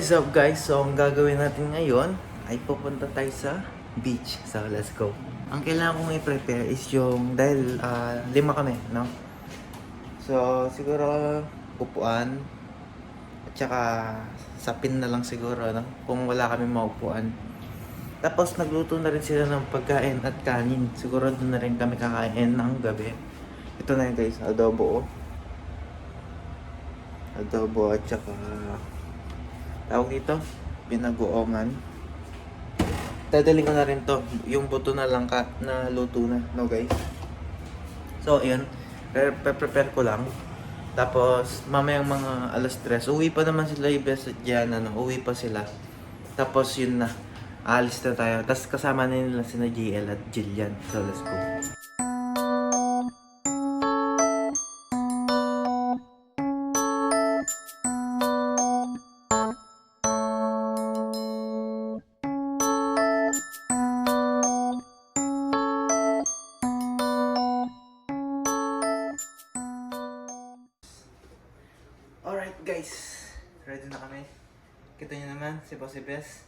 What is up guys? So ang gagawin natin ngayon ay pupunta tayo sa beach. So let's go. Ang kailangan kong i-prepare is yung, dahil 5 kami, no? So siguro upuan at saka sapin na lang siguro, no? Kung wala kami maupuan. Tapos nagluto na rin sila ng pagkain at kanin. Siguro doon na rin kami kakain ng gabi. Ito na yun guys, adobo. Adobo at saka tawag dito, binagoongan. Dadaling ko na rin to. Yung buto na lang na luto na, no guys? So, ayun. Prepare ko lang. Tapos, mamayang mga alas 3. Uwi pa naman sila ibes dyan, uwi pa sila. Tapos, yun na. Aalis na tayo. Tapos, kasama na nila sina GL at Jillian. So, let's go. Alright guys, ready na kami. Kita nyo naman si Bossy Bes.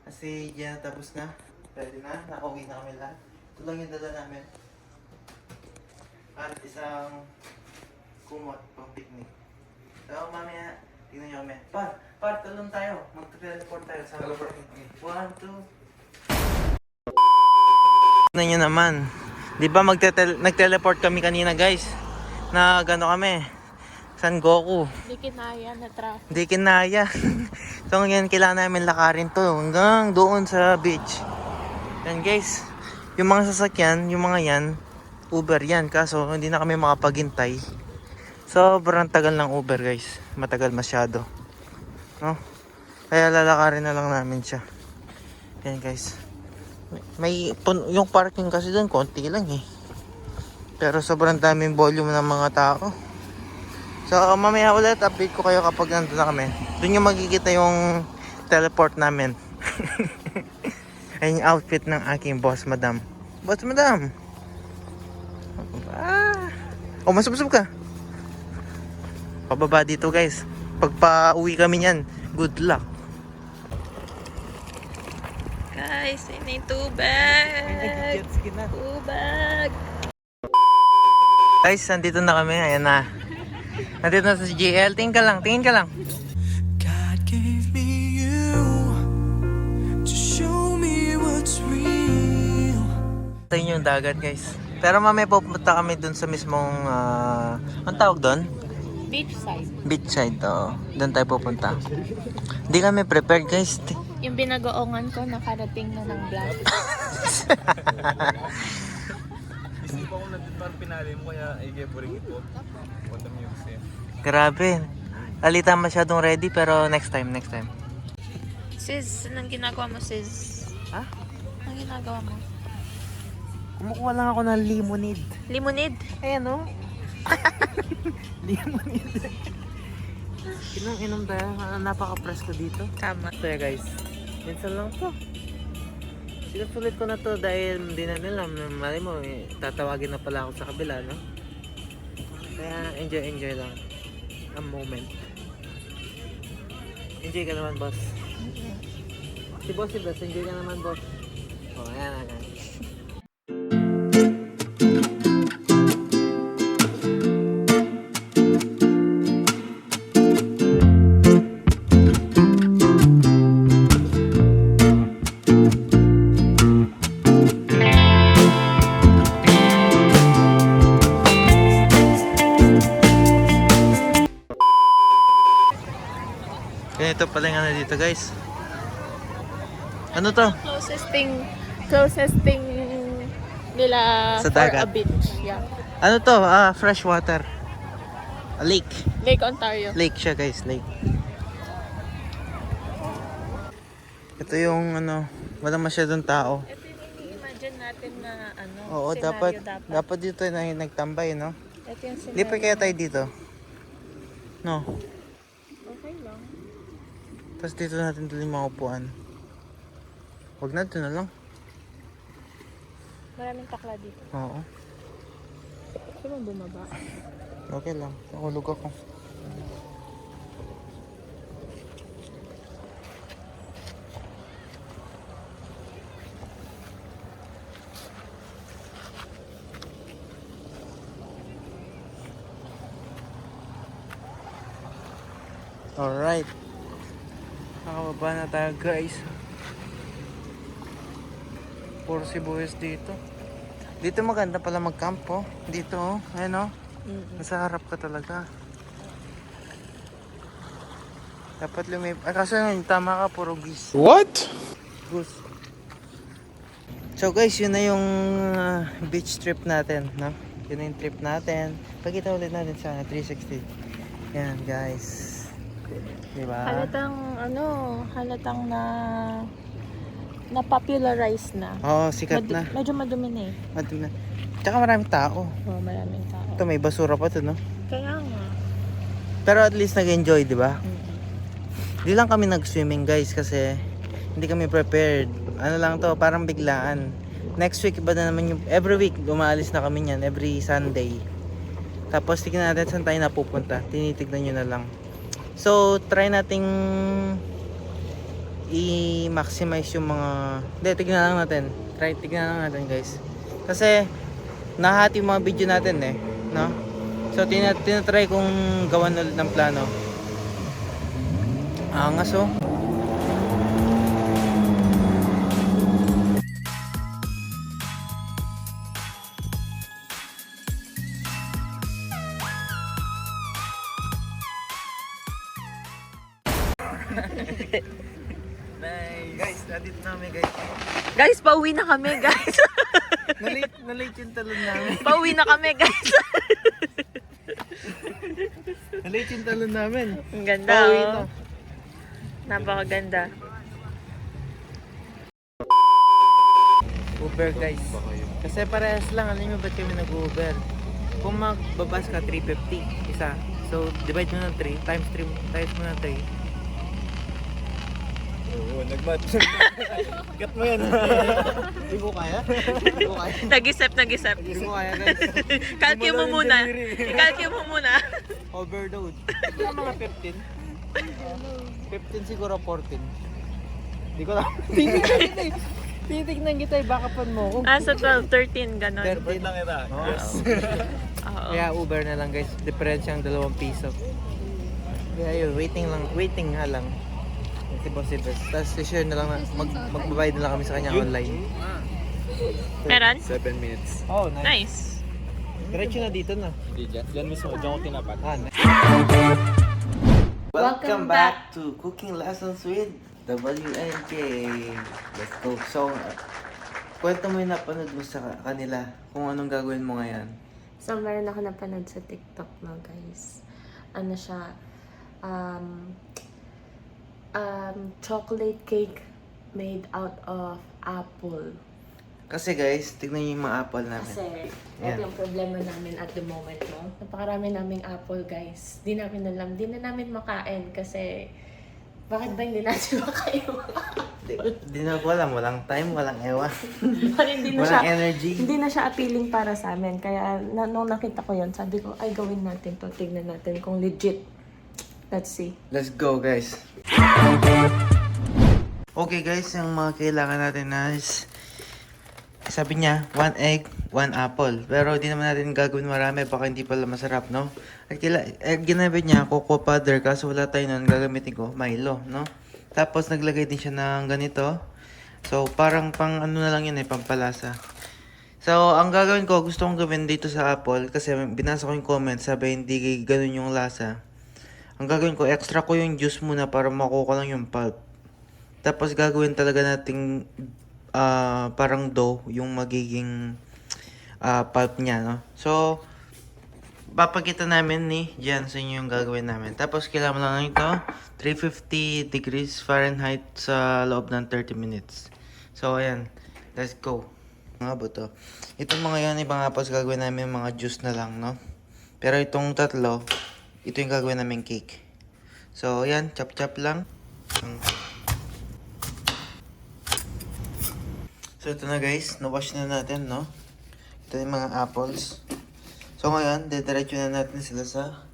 Kasi yan tapos na. Ready na, nakauwi na kami lahat. Ito lang yung dala namin. At isang kumot pang picnic. So mamaya, tingnan nyo kami. Par, talon tayo. Mag-teleport tayo sa picnic. 1, 2. Tingnan nyo naman. Di ba nag-teleport kami kanina guys? Na gano kami. San Goku. Hindi kinaya na traffic. Hindi kinaya. So ngayon kailangan namin lakarin to hanggang doon sa beach. Yan guys. Yung mga sasakyan, yung mga yan, Uber yan. Kaso hindi na kami makapaghintay. Sobrang tagal ng Uber guys. Matagal masyado. No? Kaya lalakarin na lang namin siya. Yan guys. Yung parking kasi doon konti lang eh. Pero sobrang daming volume ng mga tao. So mamaya ulit update ko kayo kapag nandun na kami. Doon yung makikita yung teleport namin. Ayun yung outfit ng aking boss madam. Boss madam! Oh, masubsob ka. Pababa dito guys. Pagpa-uwi kami niyan, good luck. Guys, ini tubig. Tubig. Guys, nandito na kami. Ayan na. Nandito na sa GL. Tingin ka lang. God gave me you to show me what's real. Ito yung dagat guys. Pero mamaya pupunta kami dun sa mismong, ang tawag dun? Beachside. Beachside to. Doon tayo pupunta. Hindi kami prepared guys. Yung binagoongan ko, nakarating na ng vlog. Isip ako na din parang pinali mo kaya i-give rin ito. What the music. Grabe. Alita masyadong ready pero next time. Sis, anong ginagawa mo, sis? Ha? Anong ginagawa mo? Kumukuha lang ako ng lemonade. Limonade? Ayan o. Lemonade. Inom tayo. Napaka-presko dito. Tama. So yeah guys. Minsan lang to. Sinusulit ko na to dahil hindi na nila. Mali mo, tatawagin na pala ako sa kabila, no? Kaya enjoy lang. A moment. Enjoy ka naman, boss. Si boss, enjoy ka naman, boss. Oh, ayan. Ganito pala yung ano dito guys. Ano to? Closest thing nila Sa for dagat. a beach. Yeah. Ano to? Fresh water. A lake. Lake Ontario. Lake siya guys, lake. Ito yung ano, walang masyadong tao. Ito yung imagine natin na Oo, scenario dapat dito na nagtambay, no? Ito yung scenario. Hindi pa kaya tayo dito. No. Okay lang. Tapos dito natin tuloy mga upuan. Huwag na, ito na lang. Maraming takla dito. Oo. Gusto mo bumaba? Okay lang. Nahulog ako. Alright. Nakababa na tayo guys. Puro sibuyas dito. Dito maganda pala mag-camp oh. Dito oh. Ayan oh. Nasa harap ka talaga. Dapat kaso yun, tama ka, puro gis. What? Goose. So guys, yun na yung beach trip natin, no? Yun na yung trip natin. Pagkita ulit natin sa 360. Yan guys. Diba? Halatang na-popularize na. Oo, sikat na. Medyo madumi na eh. Madumi na. Tsaka maraming tao. Oo, maraming tao. Ito may basura pa to, no? Kaya nga. Pero at least nag-enjoy, di ba? Mm-mm. Di lang kami nag-swimming guys kasi hindi kami prepared. Ano lang to, parang biglaan. Next week iba na naman yung, every week umaalis na kami niyan, every Sunday. Tapos tignan natin saan tayo napupunta. Tinitignan nyo na lang. So, try nating i-maximize yung mga... Hindi, tignan lang natin. Tignan lang natin guys. Kasi, nahati yung mga video natin eh. No? So, tinatry kong gawan ulit ng plano. Angas oh. Nice. Guys, nandito namin guys. Guys, pauwi na kami, guys. Nalate yung talon namin. Pauwi na kami, guys. Nalate yung talon namin. Ang ganda, Pauwi oh. na. Napakaganda. Uber guys. Kasi parehas lang, alam nyo ba't kami nag-Uber? Kung magbabas ka, 350 isa. So, divide mo ng 3, times mo ng 3. Oo, nagmat. Gat mo yan. Hindi mo kaya? Hindi mo kaya? Nag-isip. Hindi mo kaya guys. Kalkyo mo muna. Kalkyo mo muna. Overload. Ito ang mga 15. 15 siguro 14. Hindi ko lang. Titignan kita, backupan mo ko. Sa 12, 13, ganon. 13 lang kita. Yes. Oo. Kaya Uber na lang guys. Difference yung 2 piso. Kaya yun, waiting nga lang. Si Boss Silvers. Tapos share na lang na, magbabayad na lang kami sa kanya online. Meron? 7 minutes. Oh, nice. Nice. Diretso na dito na. Hindi dyan. Dyan mismo. Dyan ko tinapat. Welcome back to Cooking Lessons with WNK. Let's go. So, kwento mo yung napanood mo sa kanila kung anong gagawin mo ngayon. So, meron ako napanood sa TikTok no, guys. Ano siya, chocolate cake made out of apple. Kasi guys, tignan niyo yung mga apple namin. Kasi, Ayan. ito yung problema namin at the moment, no? Napakarami naming apple, guys. Di namin alam, di na namin makain kasi bakit ba hindi natin makain? Di na ko alam, walang time, walang ewa. Parang hindi na Walang siya, energy. hindi na siya appealing para sa amin. Kaya nung nakita ko yon, sabi ko, ay gawin natin to, tignan natin kung legit. Let's see. Let's go guys. Okay guys, yung mga kailangan natin is sabi niya, 1 egg, 1 apple. Pero di naman natin gagawin marami, baka hindi pala masarap, no? At ginamit niya, cocoa powder, kaso wala tayo nun, gagamitin ko, Milo, no? Tapos naglagay din siya ng ganito. So, parang pang ano na lang yun eh, pampalasa. So, ang gagawin ko, gusto kong gawin dito sa apple, kasi binasa ko yung comment, sabi hindi ganun yung lasa. Ang gagawin ko, extra ko yung juice muna para makuha ko lang yung pulp. Tapos gagawin talaga nating parang dough yung magiging pulp niya, no? So, papakita namin ni Jan sa inyo yung gagawin namin. Tapos, kailangan lang ito 350 degrees Fahrenheit sa loob ng 30 minutes. So, ayan. Let's go. Mga buto. Itong mga yan, ibang apples gagawin namin mga juice na lang, no? Pero itong tatlo, ito yung gagawin namin cake. So, ayan. Chop-chop lang. So, ito na guys. Na-wash na natin, no? Ito yung mga apples. So, ngayon, didiretso na natin sila sa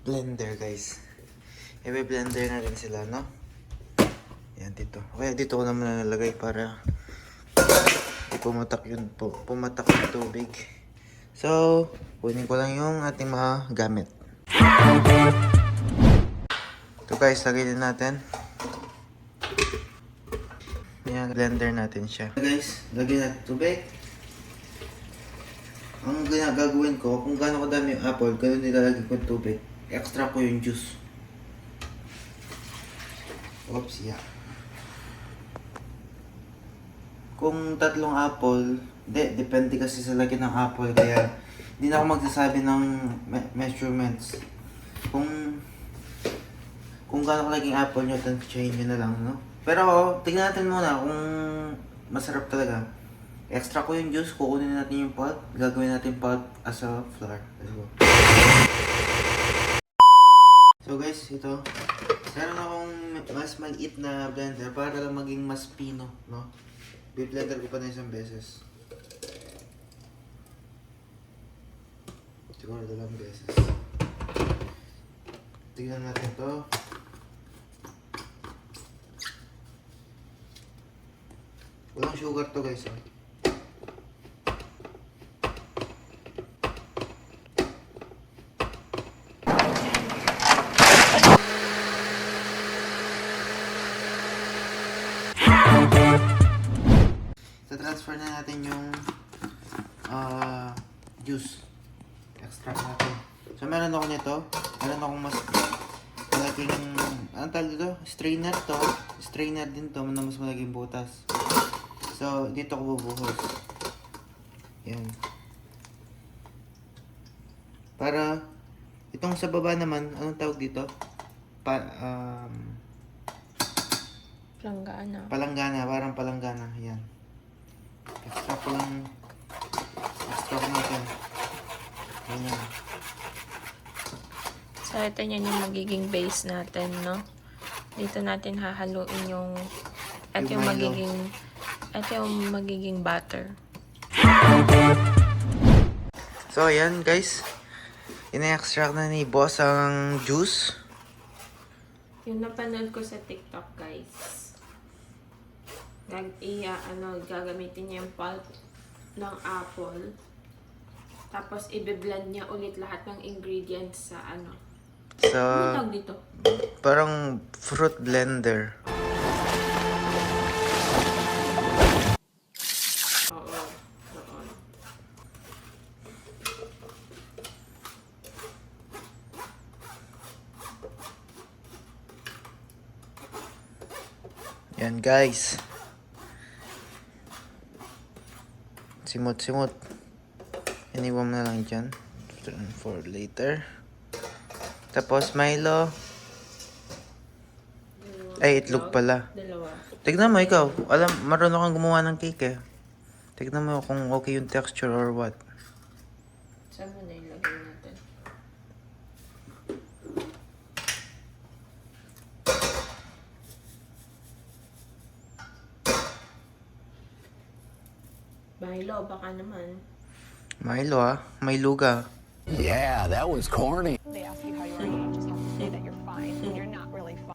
blender, guys. I-blender natin sila, no? Yan, dito. Okay, dito ko naman nalagay para pumatak yung tubig. So, kunin ko lang yung ating mga gamit. Ito guys, lagay din natin. Yan, blender natin siya. Guys, lagyan natin tubig. Ang gagawin ko, kung gaano kadami yung apple, ganun nilalagay ko yung tubig. Extra ko yung juice. Oops, yeah. Kung 3 apple, depende kasi sa laki ng apple, kaya hindi na ako magsasabi ng measurements. Kung gaano kalaging apple nyo, tansyahin nyo na lang, no? Pero, tignan natin muna kung masarap talaga. Extra ko yung juice, kukunin natin yung pot, gagawin natin pot as a flour. Let's go. So guys, ito. Meron akong mas maliit na blender para lang maging mas pino, no? Bi-blender ko pa na isang beses. Siguro 2 beses. Tignan natin to. Walang sugar to guys, oh. Transfer na natin yung juice. Extract natin. So meron ako nito. Meron akong mas malaking, anong tawag dito? Strainer to. Strainer din to na mas malaking butas. So dito ko bubuhos. Yan. Para itong sa baba naman, anong tawag dito? Palanggana. Palanggana, parang palanggana. Yan. Extra ko natin. Ganyan. So, ito yan yung magiging base natin, no? Dito natin hahaluin yung... Ito yung magiging butter. So, ayan guys. Ina-extract na ni boss ang juice. Yung napanood ko sa TikTok, guys. Gagamitin niya yung pulp ng apple. Tapos, i-blend niya ulit lahat ng ingredients sa ano. Sa... Ano tawag dito? Parang fruit blender. Oo. Doon. Yan guys. Simot-simot. Iniwan mo na lang dyan. For later. Tapos Milo. Ay, itlog pala. Dalawa. Tignan mo ikaw. Alam, marunong kang gumawa ng cake eh. Tignan mo kung okay yung texture or what. Saan mo na ilagay natin? Milo, baka naman. Milo ah. May luga. Yeah, that was corny. They ask you how you are, you just have to say that you're fine when you're not really fine.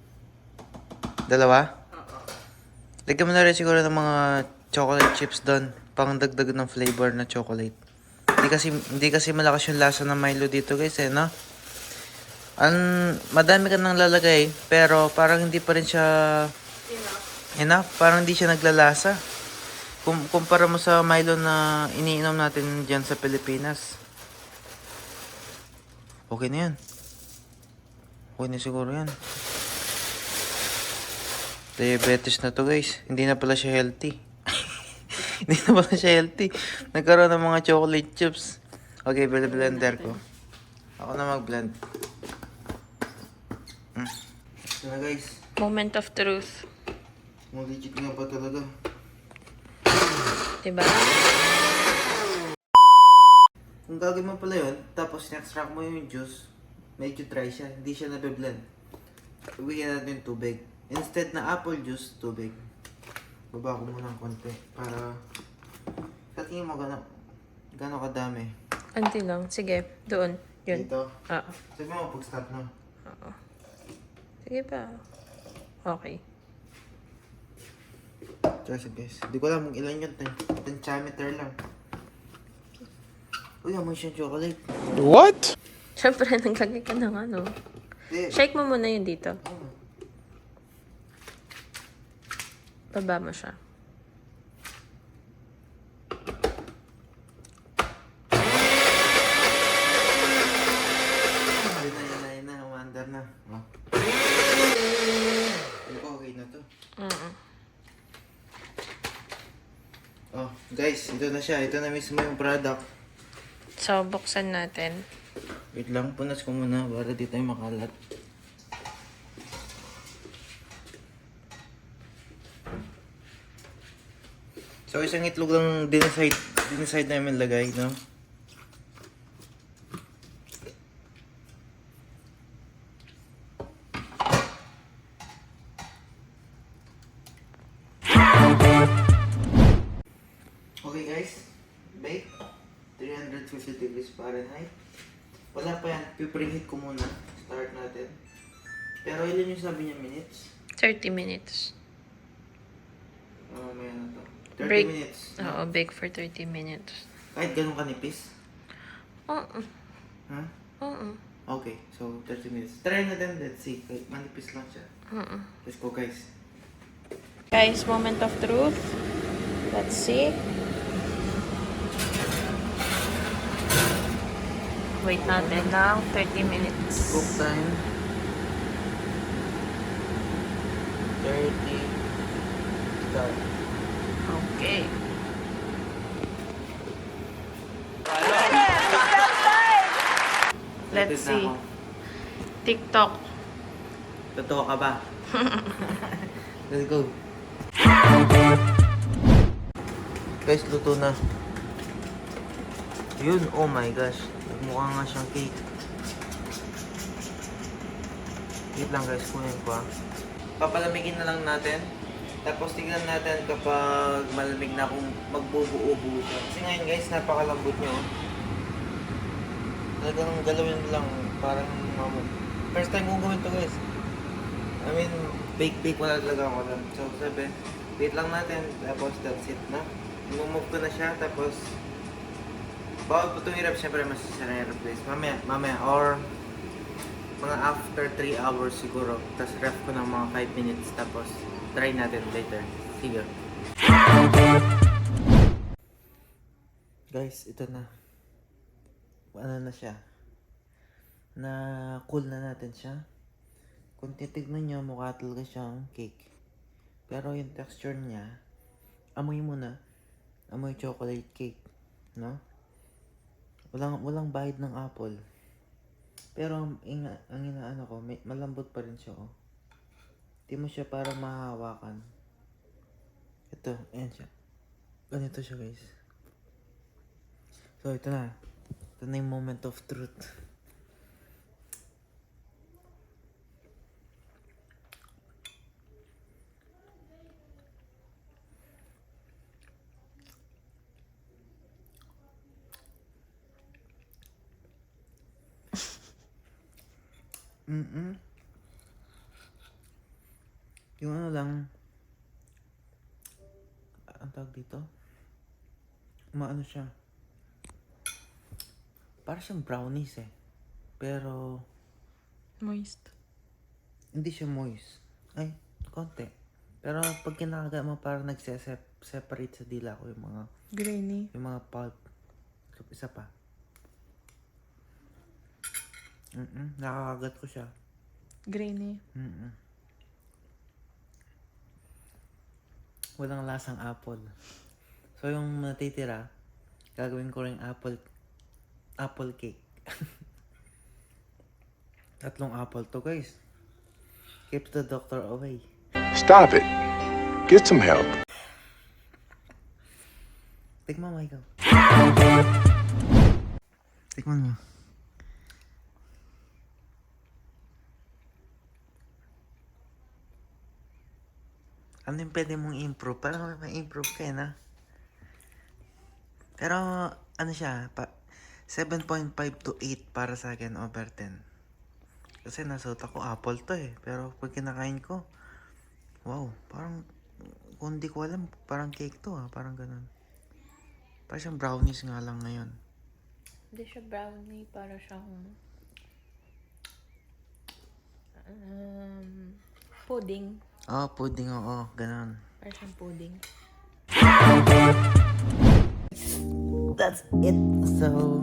Dalawa? Lagyan mo na rin siguro ng mga chocolate chips doon. Pang dagdag ng flavor na chocolate. Hindi kasi malakas yung lasa ng Milo dito guys eh, no? Madami ka nang lalagay, pero parang hindi pa rin siya enough. Parang hindi siya naglalasa. Kumpara mo sa Milo na iniinom natin dyan sa Pilipinas. Okay na yan. Okay na siguro yan. Diabetes na to guys. Hindi na pala siya healthy. Hindi na pala siya healthy. Nagkaroon ng mga chocolate chips. Okay, blender ko. Ako na mag-blend. Ito na guys. Moment of truth. Legit nga ba talaga? Diba? Kung gagawin mo pala yun, tapos in-extract mo yung juice, medyo dry siya, hindi siya nabe-blend. Uwihan natin yung tubig. Instead na apple juice, tubig. Baba ko muna ng konti para sa tingin mo gano'n kadami. Anti lang. Sige, doon. Yun. Dito. Oo. Sabi mo pag-stop na. Oo. Sige pa. Okay. Kasi guys, hindi ko alam kung ilan yun. Tensiometer lang. Uy, amoy siyang chocolate. What? Siyempre, naglagay ka ng ano. Shake mo muna yun dito. Baba mo siya. Yun na, umandar na. Oh. Ano ko, okay na to. Oh, guys, ito na siya. Ito na mismo yung product. So, buksan natin. Wait lang, punas ko muna para di tayo makalat. So, isang itlog lang dineside namin lagay, no? Okay guys, bake 350 degrees Fahrenheit. Wala pa yan, pipreheat ko muna. Start natin. Pero ilan yung sabi niya minutes? 30 minutes. Mamaya na to. 30 Break. minutes. Oo, bake for 30 minutes. Kahit ganun kanipis? Oo. Ha? Oo. Okay, so 30 minutes. Try na din, let's see. Kahit manipis lang siya. Let's go guys. Guys, moment of truth. Let's see. Wait natin lang 30 minutes. Cook time. 30. Start. Okay. Let's Excited na see. ako. TikTok. Totoo ka ba? Let's go. Guys, luto na. Yun, oh my gosh. Mukha nga siyang cake. Wait lang guys, kunin ko ah. Papalamigin na lang natin. Tapos tignan natin kapag malamig na kung magbubuo-buo siya. Kasi ngayon guys, napakalambot niya oh. Talagang galawin lang. Parang first time kong gawin to guys. I mean, bake wala talaga ako lang. So sabi, wait lang natin. Tapos that's it na. Mumove ko na siya. Tapos bawal po itong hirap. Siyempre mas sarap guys. Mamaya or mga after 3 hours siguro. Tapos ref ko ng mga 5 minutes. Tapos try natin later. Sige. Guys, ito na. Ano na siya? Na cool na natin siya. Kung titignan nyo, mukha talaga siyang cake. Pero yung texture niya, amoy mo na. Amoy chocolate cake. No? Walang bahid ng apple. Pero ang inaano ko, malambot pa rin siya. Oh. Di mo siya parang mahahawakan. Ito, ayan siya. Ganito siya guys. So ito na. Ito na yung moment of truth. Yung ano lang, ang tawag dito? Maano siya? Para siyang brownies eh. Pero, Moist. hindi siya moist. Ay, konti. Pero pag kinakagat mo, parang nagse-separate sa dila ko yung mga pulp. So, isa pa. Nakakagat ko siya. Grainy. Walang lasang apple. So yung natitira, gagawin ko rin apple cake. 3 apple to guys. Keep the doctor away. Stop it. Get some help. Tikman mo ikaw. Tikman mo. Ano yung pwede mong improve? Parang may improve ka na. Pero ano siya, 7.5 to 8 para sa akin over 10. Kasi nasuot ako apple to eh. Pero pag kinakain ko, wow, parang kung di ko alam, parang cake to ah. Parang ganun. Parang siyang brownies nga lang ngayon. Hindi siya brownie, para siyang Pudding. Oh, pudding, oo. Ganun. Parang siyang pudding. That's it. So,